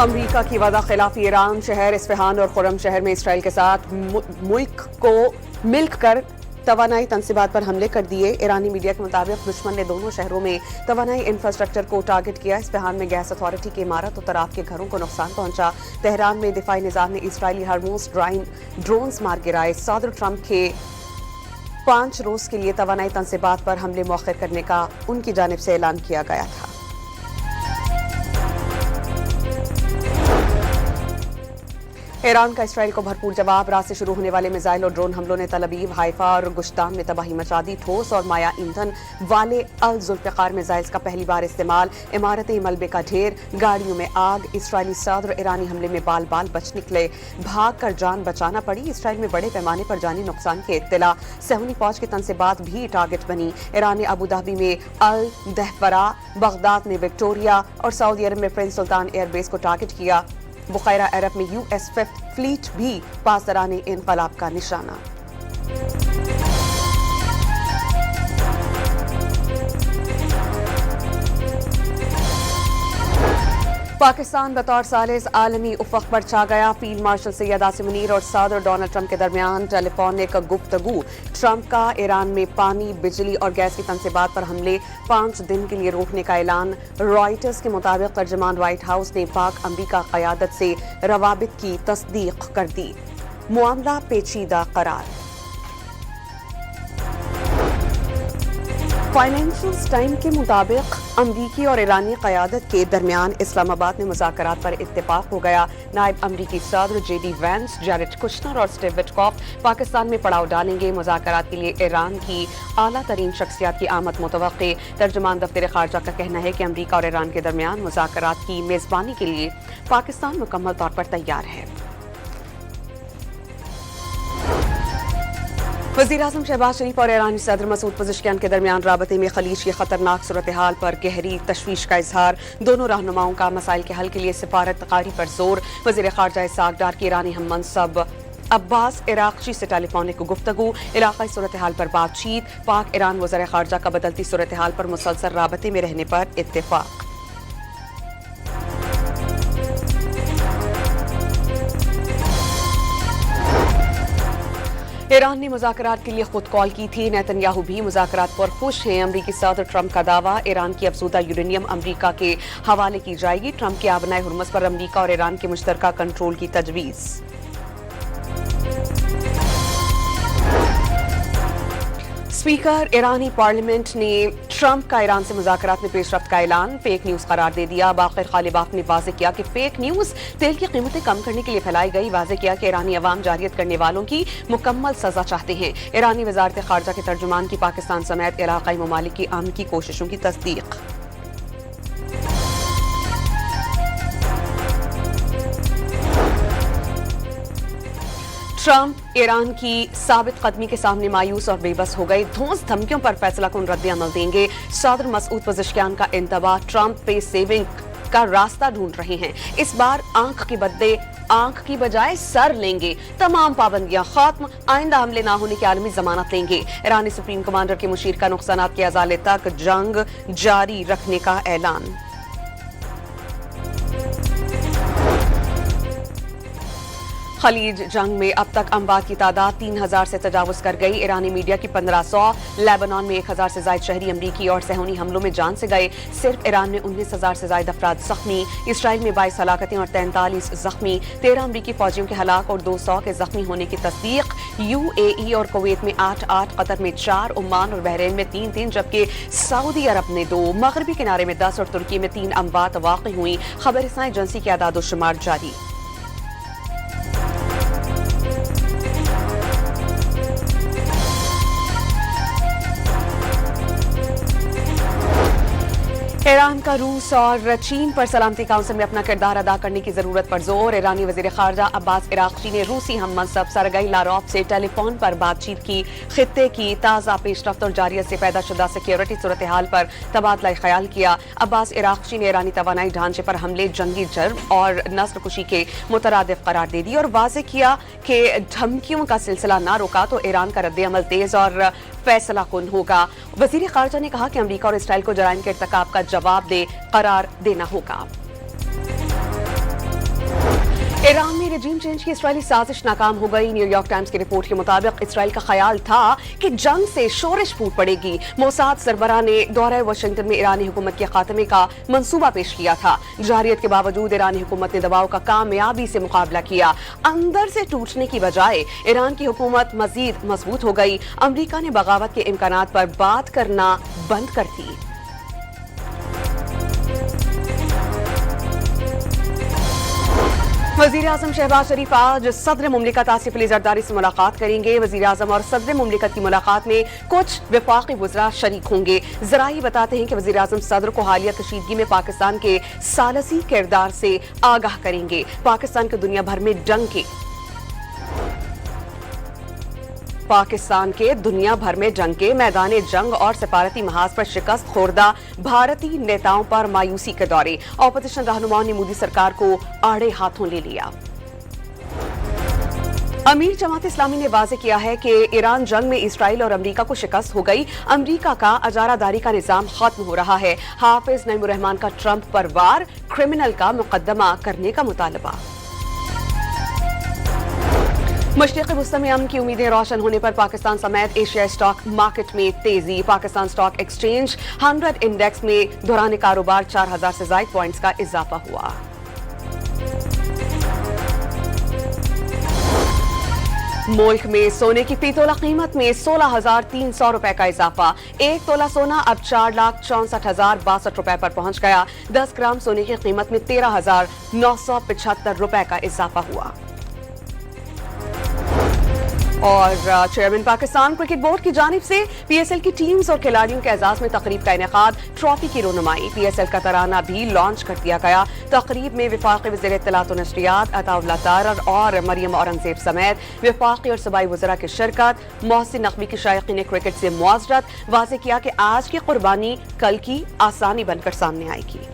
अमरीका की वादा खिलाफी ईरान शहर इस्फहान और खुरम शहर में इसराइल के साथ मुल्क को मिलकर तवानाई तनसीबात पर हमले कर दिए। ईरानी मीडिया के मुताबिक दुश्मन ने दोनों शहरों में तवानाई इंफ्रास्ट्रक्चर को टारगेट किया। इस्फहान में गैस अथॉरिटी की इमारत और तराफ के घरों को नुकसान पहुंचा। तेहरान में दिफाई निज़ाम ने इसराइली हार्मोस ड्रोन्स मार गिराए। सदर ट्रंप के 5 रोज के लिए तवानाई तनसीबात पर हमले मौखर करने का उनकी जानिब से ऐलान किया गया था। ईरान का इसराइल को भरपूर जवाब। रात से शुरू होने वाले मिसाइल और ड्रोन हमलों ने तल अवीव, हाइफा और गुश्तान में तबाही मचा दी। ठोस और माया ईंधन वाले अल जुल्फ़िकार मिसाइल्स का पहली बार इस्तेमाल। इमारतें मलबे का ढेर, गाड़ियों में आग। इसराइली सदर ईरानी हमले में बाल बाल बच निकले, भाग कर जान बचाना पड़ी। इसराइल में बड़े पैमाने पर जानी नुकसान की इत्तला। सहूनी फौज की तनसीबात भी टारगेट बनी। ईरान ने अबू धाबी में अल दहवरा, बगदाद में विक्टोरिया और सऊदी अरब में प्रिंस सुल्तान एयरबेस को टारगेट किया। बुखैरा अरब में US 5th फ्लीट भी पासदाराने इनकलाब का निशाना। पाकिस्तान बतौर सालिस आलमी उफ़क़ पर छा गया। फील्ड मार्शल सैयद आसिम मुनीर और सदर डोनाल्ड ट्रंप के दरमियान टेलीफोनिक गुफ्तगू। ट्रंप का ईरान में पानी, बिजली और गैस की तनसीबात पर हमले 5 दिन के लिए रोकने का ऐलान। रॉयटर्स के मुताबिक तर्जमान व्हाइट हाउस ने पाक अमरीका क़यादत से रवाबित की तस्दीक कर दी। मामला पेचीदा करार। फाइनेंशियल टाइम के मुताबिक अमरीकी और ईरानी क़यादत के दरमियान इस्लामाबाद में मुज़ाकरात पर इत्तेफाक हो गया। नायब अमरीकी सदर JD वैंस, जैरेड कुशनर और स्टीव विटकॉफ पाकिस्तान में पड़ाव डालेंगे। मुज़ाकरात के लिए ईरान की आला तरीन शख्सियत की आमद मुतवक्के। तर्जुमान दफ्तर खारजा का कहना है कि अमरीका और ईरान के दरमियान मुज़ाकरात की मेज़बानी के लिए पाकिस्तान मुकम्मल तौर पर तैयार है। वज़ीर-ए-आज़म शहबाज शरीफ और ईरानी सदर मसूद पज़ेश्कियान के दरमियान राबते में खलीज की खतरनाक सूरत हाल पर गहरी तशवीश का इजहार। दोनों रहनुमाओं का मसाइल के हल के लिए सिफारतकारी पर जोर। वज़ीर ख़ारजा इसहाक़ डार की ईरानी हम मनसब अब्बास इराक़ची से टेलीफोनिक गुफ्तगू। इलाक़ाई सूरत हाल पर बातचीत। पाक ईरान वज़ीर ख़ारजा का बदलती सूरत हाल पर मुसलसल राबते में रहने पर इत्तेफाक। ईरान ने मुज़ाकरात के लिए खुद कॉल की थी। नेतन्याहू भी मुज़ाकरात पर खुश हैं। अमरीकी सदर ट्रंप का दावा, ईरान की अफज़ूदा यूरेनियम अमरीका के हवाले की जाएगी। ट्रंप के आबनाए हुर्मस पर अमरीका और ईरान के मुश्तरका कंट्रोल की तजवीज़। स्पीकर ईरानी पार्लियामेंट ने ट्रंप का ईरान से मुज़ाकरात में पेशरफ्त का ऐलान फेक न्यूज़ करार दे दिया। बाक़िर खालिबाफ ने वाज़ेह किया कि फेक न्यूज़ तेल की कीमतें कम करने के लिए फैलाई गई। वाज़ेह किया कि ईरानी अवाम जारियत करने वालों की मुकम्मल सज़ा चाहते हैं। ईरानी वज़ारत ख़ारजा के तर्जुमान की पाकिस्तान समेत इलाक़ाई ममालिक की अमन की कोशिशों की तस्दीक। ट्रंप ईरान की साबित कदमी के सामने मायूस और बेबस हो गए। धौंस धमकियों पर फैसला कुन रद्द अमल देंगे। सदर मसूद पज़ेश्कियान का इंतबा, ट्रंप पे सेविंग का रास्ता ढूंढ रहे हैं। इस बार आंख के बदले आंख की बजाय सर लेंगे। तमाम पाबंदियां खत्म, आइंदा हमले ना होने की आलमी जमानत लेंगे। ईरानी सुप्रीम कमांडर के मुशीर का नुकसानात के अजाले तक जंग जारी रखने का ऐलान। खलीज जंग में अब तक अमवात की तादाद 3000 से तजावुज कर गई। ईरानी मीडिया की 1500, लेबनान में 1000 से ज्यादा शहरी अमरीकी और सहूनी हमलों में जान से गए। सिर्फ ईरान में 19,000 से ज्यादा अफराद जख्मी। इसराइल में 22 हलाकतें और 43 जख्मी। 13 अमरीकी फौजियों के हलाक और 200 के जख्मी होने की तस्दीक। UAE और कुवैत में 8-8, कतर में 4, ओमान और बहरीन में 3-3, जबकि सऊदी अरब में 2, मगरबी किनारे में 10 और तुर्की में 3 अमवात वाक़ई हुई। खबरसां एजेंसी की आदाद-ओ-शुमार जारी। ईरान का रूस और चीन पर सलामती काउंसिल में अपना किरदार अदा करने की जरूरत पर जोर। ईरानी वज़ीर ख़ारजा अब्बास इराक़ची ने रूसी हम मनसब सरगई लारोव से टेलीफोन पर बातचीत की। खित्ते की ताज़ा पेशरफ्त और जारियत से पैदा शुदा सिक्योरिटी सूरत हाल पर तबादला ख्याल किया। अब्बास इराक़ची ने ईरानी तवानाई ढांचे पर हमले जंगी जुर्म और नस्लकुशी के मुतरादिफ करार दे दी और वाज़ेह किया कि धमकियों का सिलसिला न रुका तो ईरान का रद्द अमल तेज और फैसला कुन होगा। वज़ीर ख़ारजा ने कहा कि अमरीका और इसराइल को जराइम के इर्तिकाब का जवाब दे करार देना होगा। रजीम चेंज की इसराइली साजिश नाकाम हो गई। न्यूयॉर्क टाइम्स की रिपोर्ट के मुताबिक इसराइल का ख्याल था कि जंग से शोरिश फूट पड़ेगी। मोसाद सरबराह ने दौरा वाशिंगटन में ईरानी हुकूमत के खात्मे का मंसूबा पेश किया था। जारियत के बावजूद ईरानी हुकूमत ने दबाव का कामयाबी से मुकाबला किया। अंदर से टूटने की बजाय ईरान की हुकूमत मजीद मजबूत हो गई। अमरीका ने बगावत के इम्कानात पर बात करना बंद कर दी। वज़ीर आज़म शहबाज शरीफ आज सदर मुमलिकत आसिफ अली ज़रदारी से मुलाकात करेंगे। वज़ीर आज़म और सदर मुमलिकत की मुलाकात में कुछ वफाकी वज़रा शरीक होंगे। ज़राई बताते हैं कि वज़ीर आज़म सदर को हालिया कशीदगी में पाकिस्तान के सालसी किरदार से आगाह करेंगे। पाकिस्तान के दुनिया भर में जंग के मैदान जंग और सफारती महाज पर शिकस्त खोरदा भारतीय नेताओं पर मायूसी के दौरे। ऑपोजिशन रहनुमाओं ने मोदी सरकार को आड़े हाथों ले लिया। अमीर जमात इस्लामी ने वाज़ेह किया है कि ईरान जंग में इसराइल और अमरीका को शिकस्त हो गई। अमरीका का अजारादारी का निजाम खत्म हो रहा है। हाफिज नईमुर रहमान का ट्रंप पर वार, क्रिमिनल का मुकदमा करने का मुतालबा। मशरिक़ी वुस्ता में अमन की उम्मीदें रोशन होने पर पाकिस्तान समेत एशिया स्टॉक मार्केट में तेजी। पाकिस्तान स्टॉक एक्सचेंज 100 इंडेक्स में दौरान कारोबार 4000 से ज़ायद पॉइंट्स का इजाफा हुआ। मुल्क में सोने की फी तोला कीमत में 16,300 रुपए का इजाफा। 1 तोला सोना अब 4,64,062 रुपए पर पहुंच गया। 10 ग्राम सोने की कीमत में 13,975 रुपए का इजाफा हुआ। और चेयरमैन पाकिस्तान क्रिकेट बोर्ड की जानिब से पीएसएल की टीम्स और खिलाड़ियों के एजाज में तकरीब का इनेकाद, ट्रॉफी की रोनुमाई, पीएसएल का तराना भी लॉन्च कर दिया गया। तकरीब में वफाकी वज़ीर इत्तलात व नशरियात अताउल्लाह तारर और मरियम औरंगजेब समेत वफाकी और सूबाई वज़रा की शिरकत। मोहसिन नकवी की शायकीन क्रिकेट से मुआज़रत, वाज़ेह किया कि आज की कुर्बानी कल की आसानी बनकर सामने आएगी।